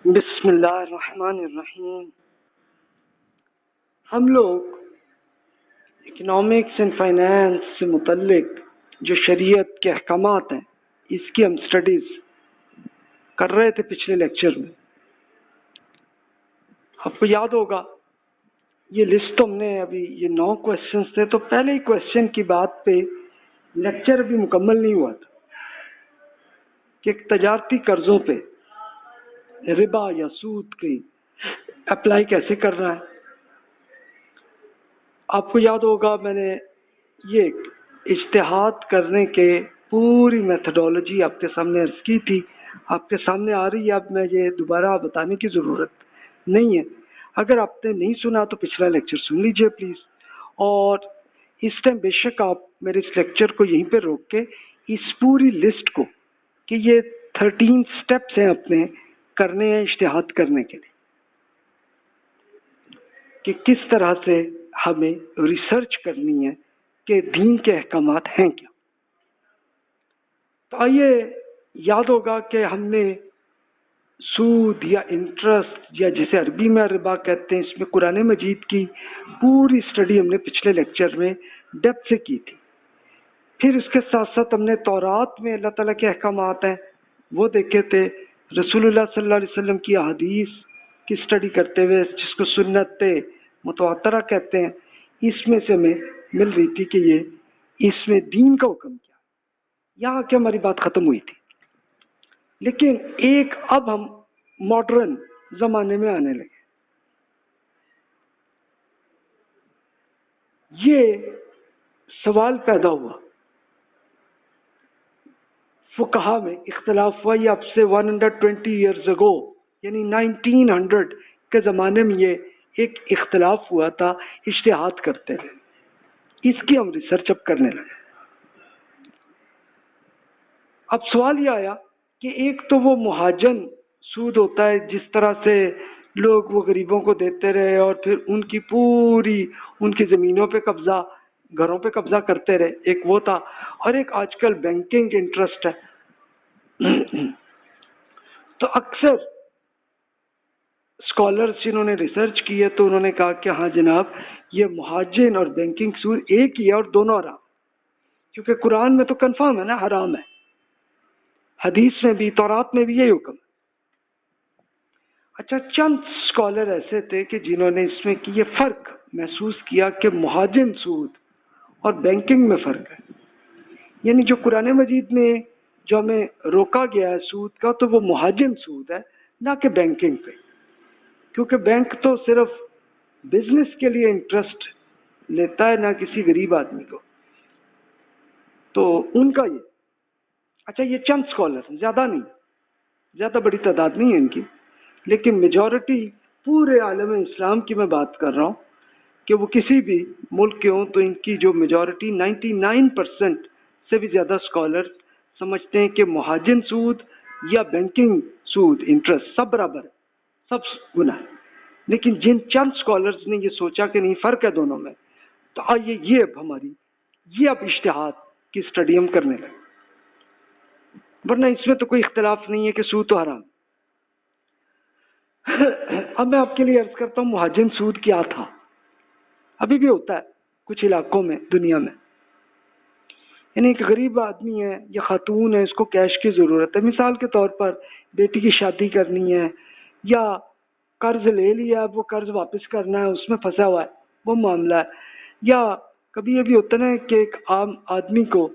بسم اللہ الرحمن الرحیم. ہم لوگ اکنامکس اینڈ فائنانس سے متعلق جو شریعت کے احکامات ہیں اس کی ہم اسٹڈیز کر رہے تھے پچھلے لیکچر میں. آپ کو یاد ہوگا یہ لسٹ ہم نے ابھی یہ 9 کویشچنس تھے، تو پہلے ہی کویشچن کی بات پہ لیکچر ابھی مکمل نہیں ہوا تھا کہ تجارتی قرضوں پہ ربا یا سود کی اپلائی کیسے کرنا ہے. آپ کو یاد ہوگا میں نے یہ اجتہاد کرنے کے پوری میتھڈالوجی آپ کے سامنے عرض کی تھی، آپ کے سامنے آ رہی ہے. اب میں یہ دوبارہ بتانے کی ضرورت نہیں ہے. اگر آپ نے نہیں سنا تو پچھلا لیکچر سن لیجئے پلیز. اور اس ٹائم بے شک آپ میرے اس لیکچر کو یہیں پہ روک کے اس پوری لسٹ کو کہ یہ 13 سٹیپس ہیں اپنے کرنے ہیں اجتہاد کرنے کے لیے کہ کس طرح سے ہمیں ریسرچ کرنی ہے کہ دین کے احکامات ہیں کیا. تو آئیے، یاد ہوگا کہ ہم نے سود یا انٹرسٹ یا جسے عربی میں ربا کہتے ہیں، اس میں قرآن مجید کی پوری اسٹڈی ہم نے پچھلے لیکچر میں ڈیپتھ سے کی تھی. پھر اس کے ساتھ ساتھ ہم نے تورات میں اللہ تعالیٰ کے احکامات ہیں وہ دیکھے تھے. رسول اللہ صلی اللہ علیہ وسلم کی احادیث کی اسٹڈی کرتے ہوئے جس کو سنت متواترہ کہتے ہیں، اس میں سے ہمیں مل رہی تھی کہ یہ اس میں دین کا حکم کیا. یہاں کہ ہماری بات ختم ہوئی تھی. لیکن ایک اب ہم ماڈرن زمانے میں آنے لگے. یہ سوال پیدا ہوا، فقہا میں اختلاف ہوا. یہ اب سے 120 ایئرز اگو یعنی 1900 کے زمانے میں یہ ایک اختلاف ہوا تھا اجتہاد کرتے ہوئے. اس کی ہم ریسرچ اب کرنے لگے. اب سوال یہ آیا کہ ایک تو وہ مہاجن سود ہوتا ہے جس طرح سے لوگ وہ غریبوں کو دیتے رہے اور پھر ان کی پوری ان کی زمینوں پہ قبضہ، گھروں پہ قبضہ کرتے رہے، ایک وہ تھا. اور ایک آج کل بینکنگ انٹرسٹ ہے. تو اکثر اسکالرس جنہوں نے ریسرچ کی ہے تو انہوں نے کہا کہ ہاں جناب یہ مہاجن اور بینکنگ سود ایک ہی ہے اور دونوں حرام، کیونکہ قرآن میں تو کنفرم ہے نا حرام ہے، حدیث میں بھی تورات میں بھی یہی حکم. اچھا، چند اسکالر ایسے تھے کہ جنہوں نے اس میں کی یہ فرق محسوس کیا کہ مہاجن سود اور بینکنگ میں فرق ہے. یعنی جو قرآن مجید میں جو ہمیں روکا گیا ہے سود کا تو وہ مہاجن سود ہے، نہ کہ بینکنگ پہ. کیونکہ بینک تو صرف بزنس کے لیے انٹرسٹ لیتا ہے، نہ کسی غریب آدمی کو. تو ان کا یہ اچھا، یہ چند اسکالر، زیادہ نہیں، زیادہ بڑی تعداد نہیں ہے ان کی، لیکن میجورٹی پورے عالم اسلام کی میں بات کر رہا ہوں کہ وہ کسی بھی ملک کے ہوں تو ان کی جو میجورٹی 99% سے بھی زیادہ اسکالر سمجھتے ہیں کہ مہاجن سود یا بینکنگ سود انٹرسٹ سب برابر ہے، سب گناہ ہے. لیکن جن چند اسکالرز نے یہ سوچا کہ نہیں فرق ہے دونوں میں، تو آئیے یہ اب ہماری یہ اب اجتہاد کی اسٹڈی ہم کرنے لگے. ورنہ اس میں تو کوئی اختلاف نہیں ہے کہ سود تو حرام. اب میں آپ کے لیے عرض کرتا ہوں مہاجن سود کیا تھا. ابھی بھی ہوتا ہے کچھ علاقوں میں دنیا میں. یعنی ایک غریب آدمی ہے یا خاتون ہے، اس کو کیش کی ضرورت ہے، مثال کے طور پر بیٹی کی شادی کرنی ہے یا قرض لے لیا، اب وہ قرض واپس کرنا ہے، اس میں پھنسا ہوا ہے، وہ معاملہ ہے. یا کبھی یہ بھی ہوتا ہے نا کہ ایک عام آدمی کو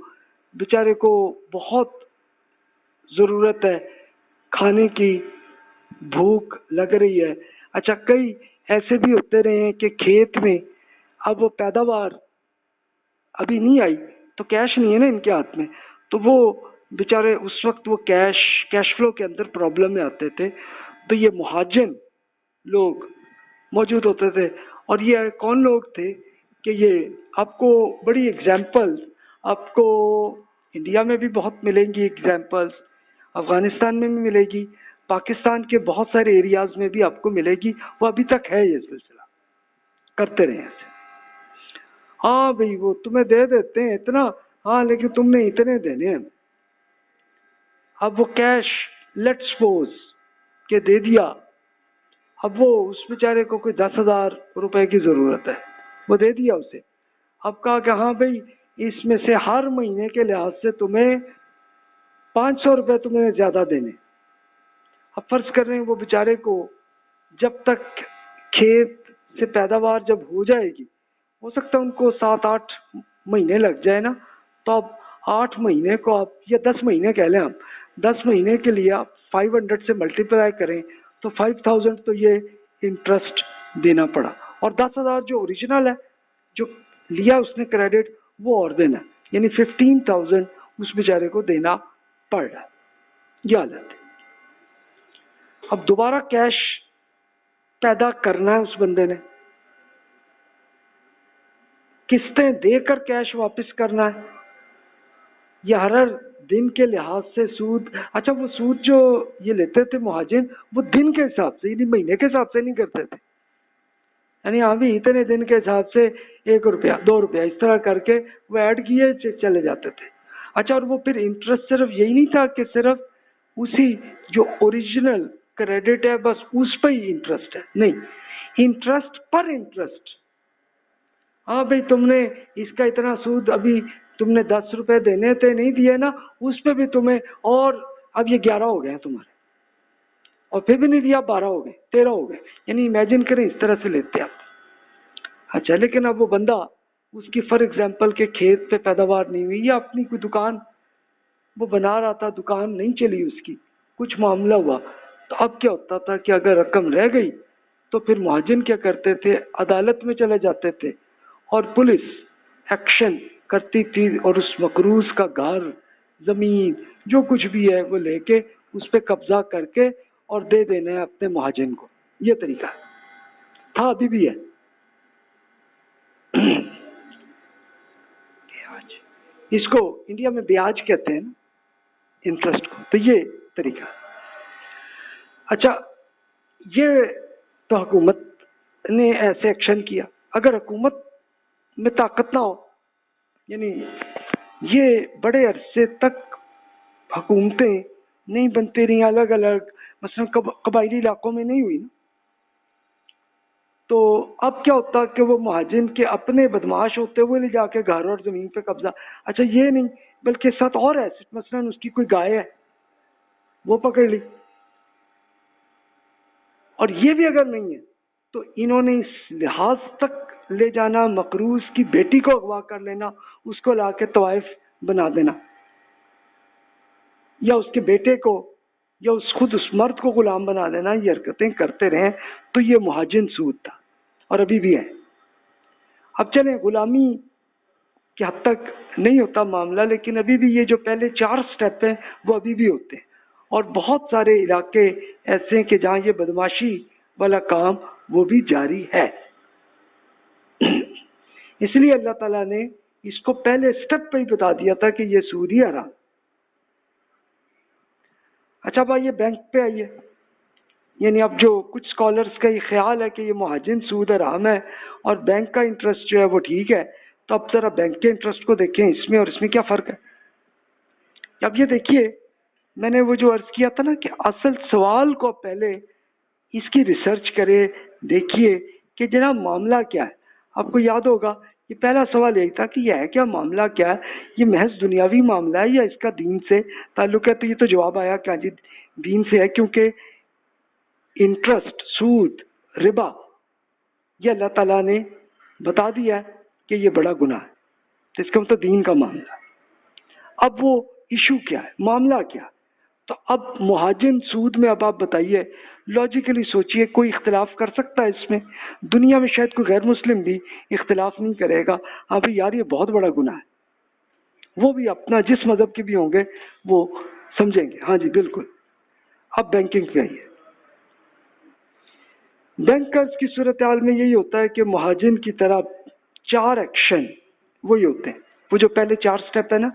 بیچارے کو بہت ضرورت ہے کھانے کی، بھوک لگ رہی ہے. اچھا، کئی ایسے بھی ہوتے رہے ہیں کہ کھیت میں اب وہ پیداوار ابھی نہیں آئی تو کیش نہیں ہے نا ان کے ہاتھ میں، تو وہ بیچارے اس وقت وہ کیش فلو کے اندر پرابلم میں آتے تھے. تو یہ مہاجن لوگ موجود ہوتے تھے. اور یہ کون لوگ تھے کہ یہ آپ کو بڑی ایگزامپل آپ کو انڈیا میں بھی بہت ملیں گی ایگزامپلس، افغانستان میں بھی ملے گی، پاکستان کے بہت سارے ایریاز میں بھی آپ کو ملے گی. وہ ابھی تک ہے یہ سلسلہ کرتے رہے ایسے. ہاں بھئی وہ تمہیں دے دیتے ہیں اتنا، ہاں لیکن تم نے اتنے دینے ہیں. اب وہ کیش لیٹ سپوز کہ دے دیا. اب وہ اس بیچارے کو کوئی 10,000 روپے کی ضرورت ہے, وہ دے دیا اسے. اب کہا کہ ہاں بھائی اس میں سے ہر مہینے کے لحاظ سے تمہیں 500 روپے تمہیں زیادہ دینے. اب فرض کر رہے ہیں وہ بیچارے کو جب تک کھیت سے پیداوار جب ہو جائے گی, ہو سکتا ہے ان کو 7-8 مہینے لگ جائے نا, تو اب 8 مہینے کو آپ یا 10 مہینے کہہ لیں, آپ 10 مہینے کے لیے آپ 500 سے ملٹیپلائی کریں تو 5,000 تو یہ انٹرسٹ دینا پڑا, اور 10,000 جو اوریجنل ہے جو لیا اس نے کریڈٹ وہ اور دینا, یعنی 15,000 اس بیچارے کو دینا پڑ رہا ہے. یہ حالت ہے. اب دوبارہ کیش پیدا کرنا ہے اس بندے نے, قسطیں دے کر کیش واپس کرنا ہے یا ہر دن کے لحاظ سے سود. اچھا وہ سود جو یہ لیتے تھے مہاجن وہ دن کے حساب سے یعنی مہینے کے حساب سے نہیں کرتے تھے, یعنی ابھی اتنے دن کے حساب سے 1 روپیہ 2 روپیہ اس طرح کر کے وہ ایڈ کیے چلے جاتے تھے. اچھا اور وہ پھر انٹرسٹ صرف یہی نہیں تھا کہ صرف اسی جو اوریجنل کریڈٹ ہے بس اس پہ ہی انٹرسٹ ہے, نہیں, انٹرسٹ پر انٹرسٹ. ہاں بھئی تم نے اس کا اتنا سود ابھی تم نے 10 روپے دینے تھے نہیں دیے نا, اس پہ بھی تمہیں, اور اب یہ 11 ہو گئے تمہارے, اور پھر بھی نہیں دیا 12 ہو گئے 13 ہو گئے, یعنی امیجن کریں اس طرح سے لیتے آپ. اچھا لیکن اب وہ بندہ اس کی فار ایگزامپل کے کھیت پہ پیداوار نہیں ہوئی یا اپنی کوئی دکان وہ بنا رہا تھا, دکان نہیں چلی اس کی, کچھ معاملہ ہوا, تو اب کیا ہوتا تھا کہ اگر رقم رہ گئی تو پھر مہاجن کیا کرتے تھے, عدالت میں چلے جاتے تھے اور پولیس ایکشن کرتی تھی اور اس مقروض کا گھر زمین جو کچھ بھی ہے وہ لے کے اس پہ قبضہ کر کے اور دے دینا ہے اپنے مہاجن کو. یہ طریقہ تھا, ابھی بھی ہے. اس کو انڈیا میں بیاج کہتے ہیں انٹرسٹ کو, تو یہ طریقہ. اچھا یہ تو حکومت نے ایسے ایکشن کیا. اگر حکومت میں طاقت نہ ہو, یعنی یہ بڑے عرصے تک حکومتیں نہیں بنتی رہی الگ الگ, مثلا قبائلی علاقوں میں نہیں ہوئی نا, تو اب کیا ہوتا کہ وہ مہاجن کے اپنے بدماش ہوتے ہوئے لے جا کے گھر اور زمین پہ قبضہ. اچھا یہ نہیں بلکہ ساتھ اور ہے, مثلا اس کی کوئی گائے ہے وہ پکڑ لی, اور یہ بھی اگر نہیں ہے تو انہوں نے اس لحاظ تک لے جانا, مقروض کی بیٹی کو اغوا کر لینا, اس کو لا کے طوائف بنا دینا, یا اس کے بیٹے کو یا خود اس مرد کو غلام بنا دینا. یہ حرکتیں کرتے رہے تو یہ مہاجن سود تھا اور ابھی بھی ہے. اب چلیں غلامی کی حد تک نہیں ہوتا معاملہ, لیکن ابھی بھی یہ جو پہلے 4 سٹیپ ہیں وہ ابھی بھی ہوتے ہیں, اور بہت سارے علاقے ایسے ہیں کہ جہاں یہ بدماشی والا کام وہ بھی جاری ہے. اس لیے اللہ تعالیٰ نے اس کو پہلے سٹیپ پہ ہی بتا دیا تھا کہ یہ سود ہی حرام. اچھا بھائی یہ بینک پہ آئیے, یعنی اب جو کچھ اسکالرس کا یہ خیال ہے کہ یہ مہاجن سود حرام ہے اور بینک کا انٹرسٹ جو ہے وہ ٹھیک ہے, تو اب ذرا بینک کے انٹرسٹ کو دیکھیں اس میں اور اس میں کیا فرق ہے. اب یہ دیکھیے میں نے وہ جو عرض کیا تھا نا کہ اصل سوال کو پہلے اس کی ریسرچ کرے, دیکھیے کہ جناب معاملہ کیا ہے. آپ کو یاد ہوگا یہ پہلا سوال یہی تھا کہ یہ ہے کیا, معاملہ کیا ہے, یہ محض دنیاوی معاملہ ہے یا اس کا دین سے تعلق ہے. تو یہ تو جواب آیا کہ جی دین سے ہے, کیونکہ انٹرسٹ, سود, ربا یہ اللہ تعالیٰ نے بتا دیا ہے کہ یہ بڑا گناہ ہے, تو اس کا مطلب دین کا معاملہ ہے. اب وہ ایشو کیا ہے, معاملہ کیا ہے. تو اب مہاجن سود میں اب آپ بتائیے, لاجیکلی سوچئے کوئی اختلاف کر سکتا ہے اس میں؟ دنیا میں شاید کوئی غیر مسلم بھی اختلاف نہیں کرے گا, ہاں بھائی یار یہ بہت بڑا گناہ ہے. وہ بھی اپنا جس مذہب کے بھی ہوں گے وہ سمجھیں گے. ہاں جی بالکل. اب بینکنگ پہ آئیے. بینکرز کی صورتحال میں یہی ہوتا ہے کہ مہاجن کی طرح 4 ایکشن وہی ہوتے ہیں. وہ جو پہلے 4 سٹیپ ہے نا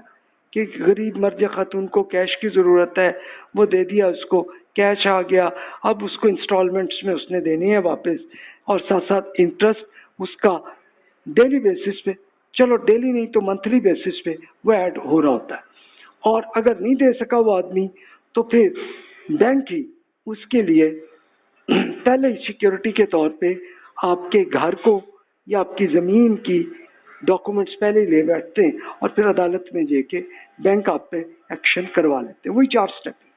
کہ غریب مرد یا خاتون کو کیش کی ضرورت ہے, وہ دے دیا, اس کو کیش آ گیا, اب اس کو انسٹالمنٹس میں اس نے دینی ہے واپس, اور ساتھ ساتھ انٹرسٹ اس کا ڈیلی بیسس پہ, چلو ڈیلی نہیں تو منتھلی بیسس پہ وہ ایڈ ہو رہا ہوتا ہے. اور اگر نہیں دے سکا وہ آدمی تو پھر بینک ہی اس کے لیے پہلے ہی سیکیورٹی کے طور پہ آپ کے گھر کو یا آپ کی زمین کی ڈاکومنٹس پہلے ہی لے بیٹھتے ہیں اور پھر عدالت میں جا کے بینک آپ پہ ایکشن کروا لیتے ہیں. وہی 4 سٹیپ.